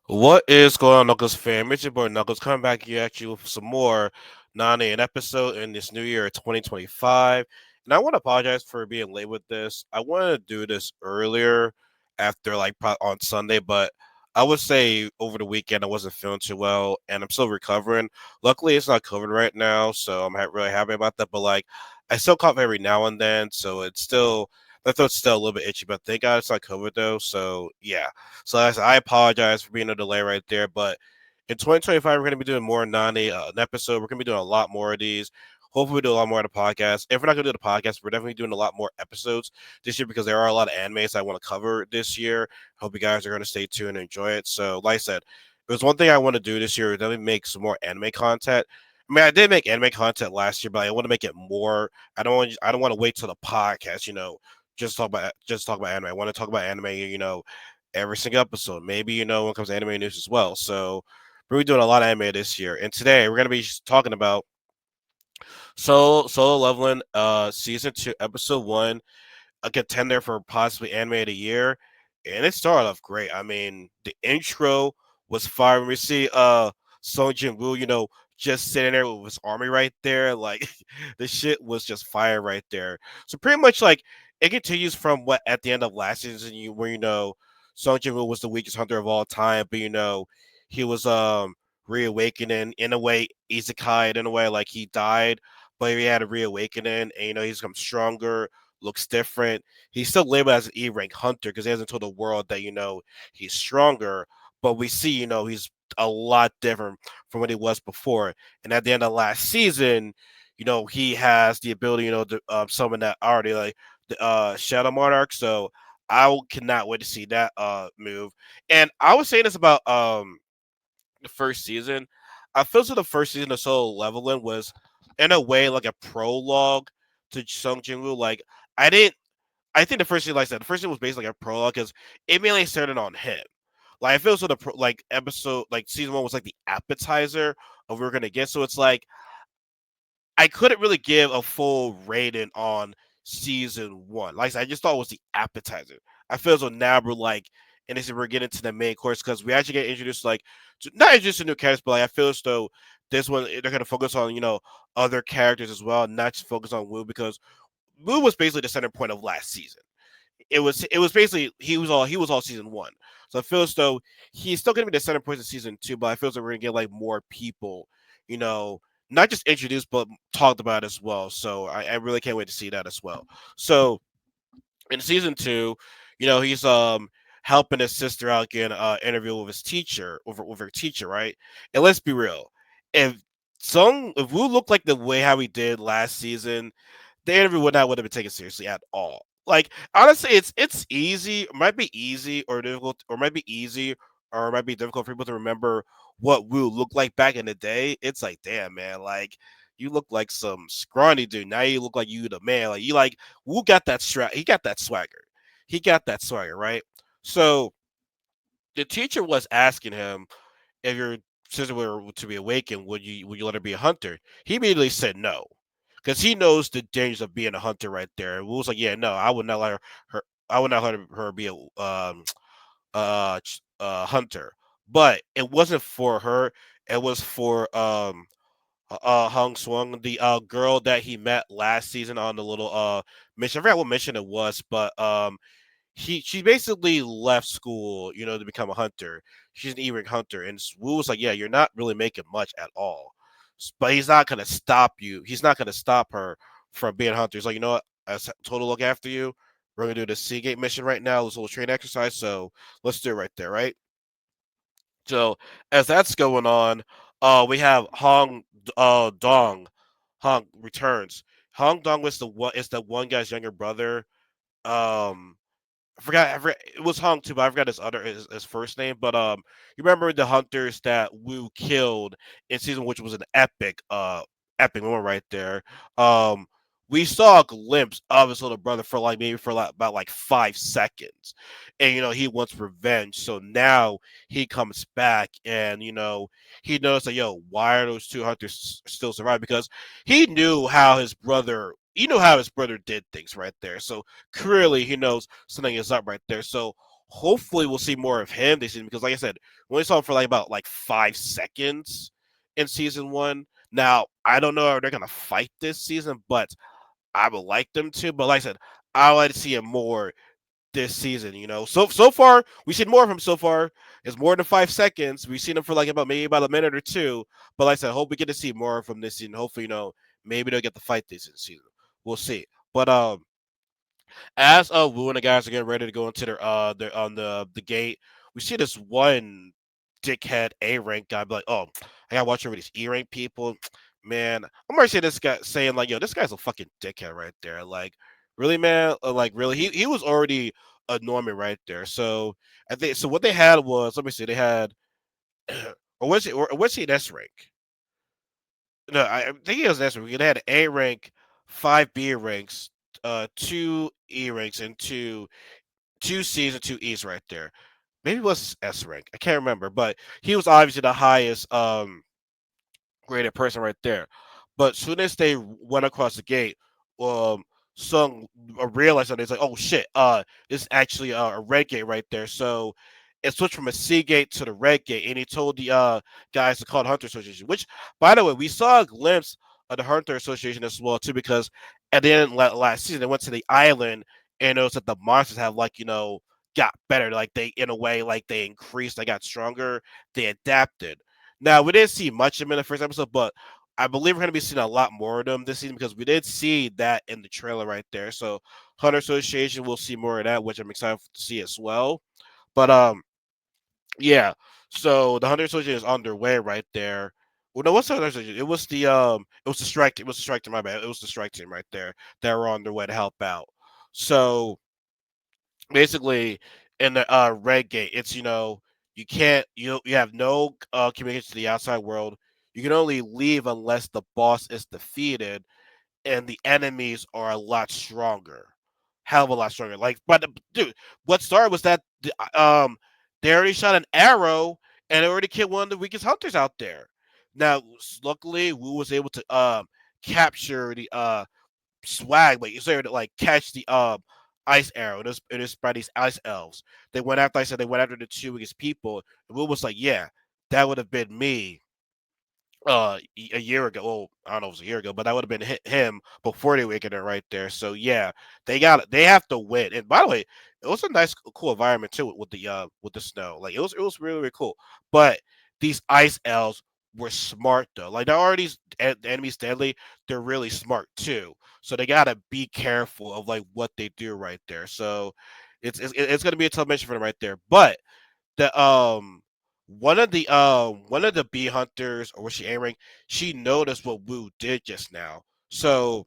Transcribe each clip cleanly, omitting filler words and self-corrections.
What is going on, Knuckles fam? It's your boy Knuckles coming back here at you with some more 9 an episode in this new year 2025. And I want to apologize for being late with this. I wanted to do this earlier after on Sunday, but I would say over the weekend I wasn't feeling too well and I'm still recovering. Luckily, it's not COVID right now, so I'm really happy about that. But I still cough every now and then, so it's still my throat's still a little bit itchy. But thank God it's not COVID though. So yeah. So I apologize for being a delay right there, but in 2025 we're going to be doing more Nani an episode. We're going to be doing a lot more of these. Hopefully, we do a lot more of the podcast. If we're not going to do the podcast, we're definitely doing a lot more episodes this year because there are a lot of animes I want to cover this year. Hope you guys are going to stay tuned and enjoy it. So, like I said, there's one thing I want to do this year. Definitely make some more anime content. I mean, I did make anime content last year, but I want to make it more. I don't want to wait till the podcast. Just talk about anime. I want to talk about anime. Every single episode. Maybe when it comes to anime news as well. So we're doing a lot of anime this year, and today we're gonna be talking about Solo Leveling, season 2, episode 1, a contender for possibly anime of the year, and it started off great. I mean, the intro was fire. When we see Song Jin Woo, just sitting there with his army right there, like the shit was just fire right there. So pretty much it continues from what at the end of last season, where Song Jin Woo was the weakest hunter of all time, but he was reawakening in a way, isekai in a way, like he died, but he had a reawakening, and he's become stronger, looks different. He's still labeled as an E rank hunter because he hasn't told the world that he's stronger. But we see he's a lot different from what he was before. And at the end of last season, he has the ability to summon that already like the Shadow Monarch. So cannot wait to see that move. And I was saying this about the first season. I feel so the first season of Solo Leveling was in a way like a prologue to Sung Jin Woo. I didn't I think the first season, like I said, the first season was basically like a prologue because it mainly started on him. Like I feel so episode like season 1 was like the appetizer of what we're gonna get. So it's like I couldn't really give a full rating on season 1. Like I said, I just thought it was the appetizer. I feel as though now and this is we're getting to the main course because we actually get introduced not introduced to new characters, but I feel as though this one they're gonna focus on other characters as well, not just focus on Wu because Wu was basically the center point of last season. It was basically he was all season 1. So I feel as though he's still gonna be the center point of season 2, but I feel as though we're gonna get more people, you know, not just introduced but talked about as well. So I really can't wait to see that as well. So in season 2, he's helping his sister out getting an interview with his teacher with her teacher, right? And let's be real, if if Wu looked like the way how he did last season, the interview would have been taken seriously at all. Like honestly, it's easy, it might be easy or difficult, or might be easy or it might be difficult for people to remember what Wu looked like back in the day. It's like, damn man, like you look like some scrawny dude. Now you look like you the man. Like you like Wu got that he got that swagger. He got that swagger, right? So the teacher was asking him if your sister were to be awakened, would you let her be a hunter? He immediately said no, because he knows the dangers of being a hunter right there. And Wu was like, yeah, no, I would not let her I would not let her be a hunter. But it wasn't for her. It was for Hung Swung, the girl that he met last season on the little mission. I forgot what mission it was, but she basically left school, to become a hunter. She's an E-ring hunter, and Wu was like, "Yeah, you're not really making much at all, but he's not gonna stop you. He's not gonna stop her from being a hunter. He's like, you know what? I total look after you. We're gonna do the Seagate mission right now. This little train exercise. So let's do it right there, right? So as that's going on, we have Hong Dong. Hong returns. Hong Dong was the one guy's younger brother. Um, I forgot it was Hong too, but I forgot his first name. But you remember the hunters that Wu killed in season, which was an epic moment right there. Um, we saw a glimpse of his little brother for maybe for about 5 seconds, and he wants revenge. So now he comes back, and he knows that why are those two hunters still surviving? Because he knew how his brother. He knew how his brother did things right there. So clearly he knows something is up right there. So hopefully we'll see more of him this season because, like I said, we only saw him for like about like 5 seconds in season one. Now I don't know if they're gonna fight this season, but I would like them to. But like I said, I would like to see him more this season. So far we've seen more of him. So far, it's more than 5 seconds. We've seen him for like about maybe about a minute or two. But like I said, I hope we get to see more of him this season. Hopefully, maybe they'll get the fight this season. We'll see. But as Wu and the guys are getting ready to go into their on the gate, we see this one dickhead A rank guy be like, "Oh, I gotta watch over these E rank people." Man, I'm already saying this guy saying like, "Yo, this guy's a fucking dickhead right there." Like, really, man? Like, really? He was already annoying me right there. So I think so. What they had was, let me see, they had, or was he an S rank? No, I think he was an S rank. They had an A rank, five B ranks, two E ranks, and two C's and two E's right there. Maybe it was S rank. I can't remember, but he was obviously the highest graded person right there. But soon as they went across the gate, um, Sung realized that it's like, oh shit, this is actually a red gate right there. So it switched from a C gate to the red gate, and he told the guys to call the Hunter Association. Which, by the way, we saw a glimpse of the Hunter Association as well too, because at the end of last season they went to the island and noticed that the monsters have like got better, like they in a way like they increased, they got stronger, they adapted. Now we didn't see much of them in the first episode, but I believe we're going to be seeing a lot more of them this season because we did see that in the trailer right there. So Hunter Association, we'll see more of that, which I'm excited to see as well. But yeah. So the Hunter Association is underway right there. Well, no, what's the Hunter Association? It was the strike. It was the strike team. My bad. It was the strike team right there that were on their way to help out. So basically in the red gate it's you can't you have no communication to the outside world. You can only leave unless the boss is defeated and the enemies are a lot stronger, hell of a lot stronger. Like, but dude, what started was that they already shot an arrow and it already killed one of the weakest hunters out there. Now luckily Wu was able to capture the swag, but you started to like catch the ice arrow. It is by these ice elves. They went after, I said, they went after the two biggest people. And Will was like, yeah, that would have been me a year ago. Well, I don't know if it was a year ago, but that would have been him before they wakened it right there. So yeah, they have to win. And by the way, it was a nice cool environment too with the snow. Like it was really, really cool. But these ice elves were smart though. Like they're already the enemies deadly, they're really smart too. So they gotta be careful of like what they do right there. So it's gonna be a tough mission for them right there. But the one of the bee hunters, or was she aiming? She noticed what Wu did just now. So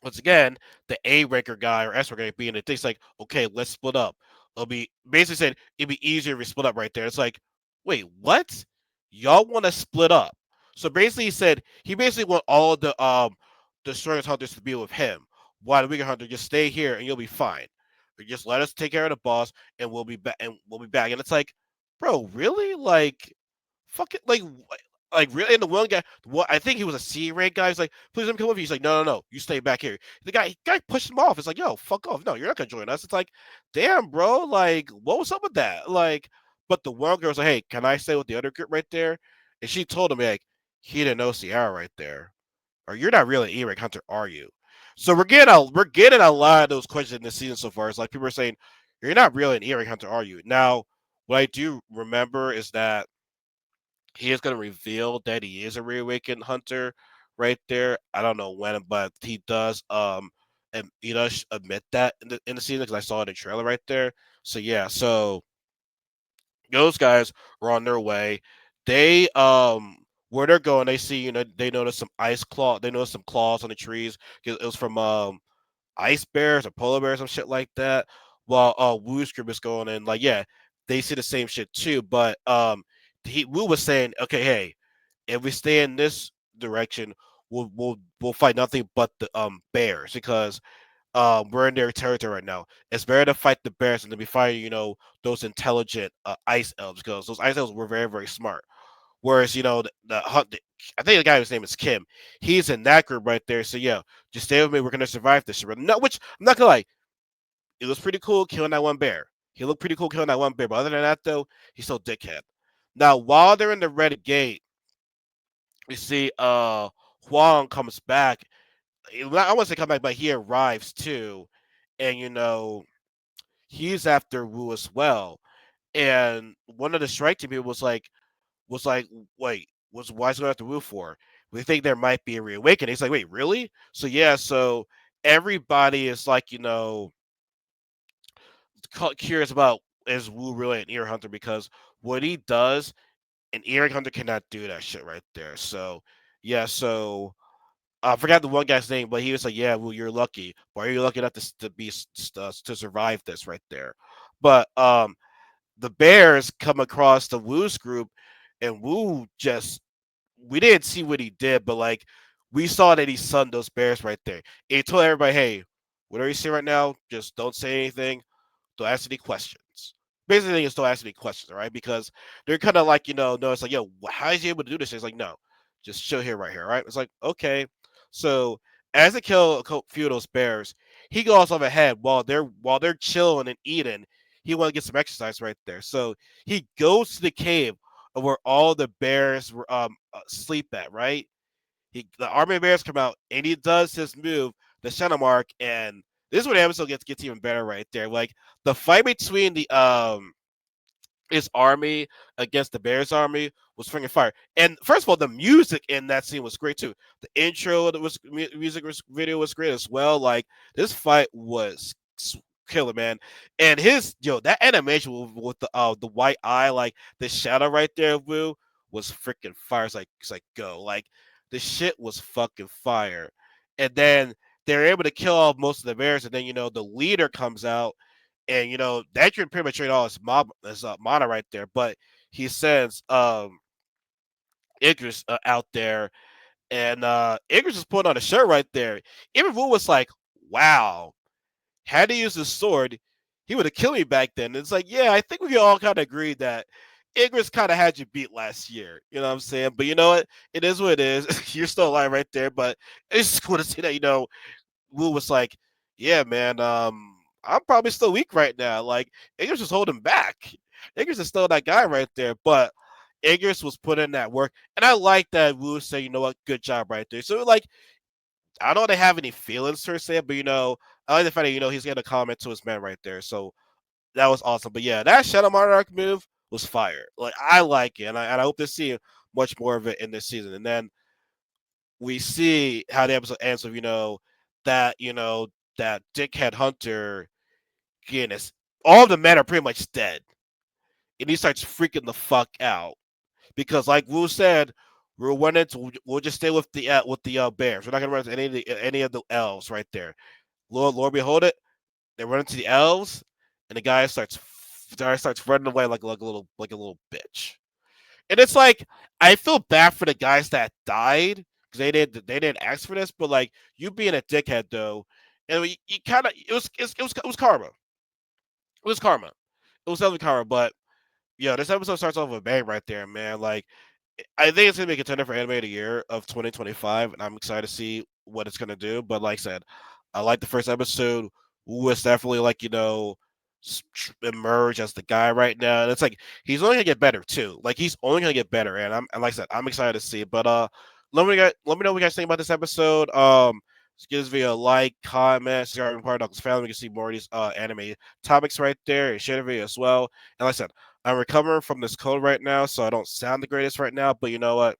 once again, the A ranker guy or S ranker guy being the thing's like, okay, let's split up. It'll be basically said it'd be easier if we split up right there. It's like, wait, what? Y'all want to split up? So basically, he basically want all of the strongest hunters to be with him, while the weaker hunter just stay here and you'll be fine. Or just let us take care of the boss and we'll be back. And we'll be back. And it's like, bro, really? Like, fucking like really, and the one guy, what I think he was a C rank guy. He's like, please let me come with you. He's like, no, no, no, you stay back here. The guy pushed him off. It's like, yo, fuck off. No, you're not gonna join us. It's like, damn, bro, like, what was up with that? Like, but the one girl was like, hey, can I stay with the other group right there? And she told him like, he didn't know Sierra right there, or you're not really an E rank hunter, are you? So we're getting a lot of those questions in this season so far. It's like people are saying, you're not really an E rank hunter, are you? Now, what I do remember is that he is going to reveal that he is a reawakened hunter right there. I don't know when, but he does and he does admit that in the season because I saw it in the trailer right there. So yeah, so those guys are on their way. They where they're going, they see they notice some ice claw. They notice some claws on the trees. It was from ice bears or polar bears, some shit like that. While Wu's group is going in, like yeah, they see the same shit too. But Wu was saying, okay, hey, if we stay in this direction, we'll fight nothing but the bears because we're in their territory right now. It's better to fight the bears than to be fighting those intelligent ice elves because those ice elves were very, very smart. Whereas I think the guy whose name is Kim, he's in that group right there. So yeah, just stay with me. We're gonna survive this. No, which I'm not gonna lie, it was pretty cool killing that one bear. He looked pretty cool killing that one bear, but other than that, though, he's still dickhead. Now, while they're in the red gate, we see Huang comes back. I want to say come back, but he arrives too, and he's after Wu as well. And one of the strike team people was like, wait, why is he going after Wu for? We think there might be a reawakening. He's like, wait, really? So yeah, so everybody is like, curious about is Wu really an ear hunter because what he does, an ear hunter cannot do that shit right there. So yeah, so I forgot the one guy's name, but he was like, "Yeah, well, you're lucky. Why are you lucky enough to survive this right there?" But the Bears come across the Wu's group, and Wu just we didn't see what he did, but like we saw that he sunned those Bears right there. And he told everybody, "Hey, whatever you see right now, just don't say anything. Don't ask any questions." Basically, just don't ask any questions, all right? Because they're kind of like, no, it's like, yo, how is he able to do this? It's like, no, just chill here, right here, right? It's like, okay. So as they kill a few of those bears, he goes off ahead while they're chilling and eating. He want to get some exercise right there. So he goes to the cave where all the bears sleep at, right? The army of bears come out and he does his move, the Shadow Mark, and this is where the episode gets even better right there. Like the fight between the his army against the Bears army was freaking fire. And first of all, the music in that scene was great too. The intro that was music video was great as well. Like this fight was killer, man. And that animation with the white eye, like the shadow right there, Woo, was freaking fire. It's like go. Like the shit was fucking fire. And then they're able to kill off most of the bears, and then the leader comes out, and that can pretty much trade all his mana right there. But he sends Idris out there, and Idris is putting on a shirt right there. Even Wu was like, "Wow, had he used his sword, he would have killed me back then." And it's like, yeah, I think we all kind of agreed that Idris kind of had you beat last year. You know what I'm saying? But you know what? It is what it is. You're still alive right there. But it's just cool to see that Wu was like, "Yeah, man, I'm probably still weak right now. Like, Igris was holding back. Igris is still that guy right there, but Igris was putting in that work, and I like that Wu said, "You know what? Good job right there." So, like, I don't have any feelings per se, but I like the fact that he's getting a comment to his man right there. So that was awesome. But yeah, that Shadow Monarch move was fire. Like, I like it, and I hope to see much more of it in this season. And then we see how the episode ends with that that dickhead hunter Guinness. All the men are pretty much dead, and he starts freaking the fuck out because, like Wu said, we'll just stay with the bears. We're not gonna run into any of the elves right there. Lord behold it, they run into the elves, and the guy starts running away like a little bitch. And it's like I feel bad for the guys that died because they didn't ask for this, but like you being a dickhead though, and you kind of it was karma. It was karma. It was definitely karma. But yeah, this episode starts off with a bang right there, man. Like I think it's gonna be a contender for anime of the year of 2025, and I'm excited to see what it's gonna do. But like I said, I like the first episode. Wu is definitely like emerge as the guy right now, and it's like he's only gonna get better too. Like he's only gonna get better, and like I said, I'm excited to see. But let me know what you guys think about this episode. Just give this video a like, comment, subscribe, and part of the family. You can see more of these anime topics right there, and share the video as well. And like I said, I'm recovering from this cold right now, so I don't sound the greatest right now. But you know what?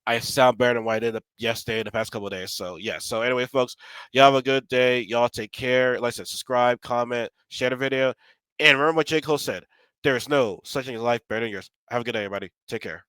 I sound better than what I did yesterday, the past couple of days. So yeah. So anyway, folks, y'all have a good day. Y'all take care. Like I said, subscribe, comment, share the video, and remember what J. Cole said: there is no such thing as life better than yours. Have a good day, everybody. Take care.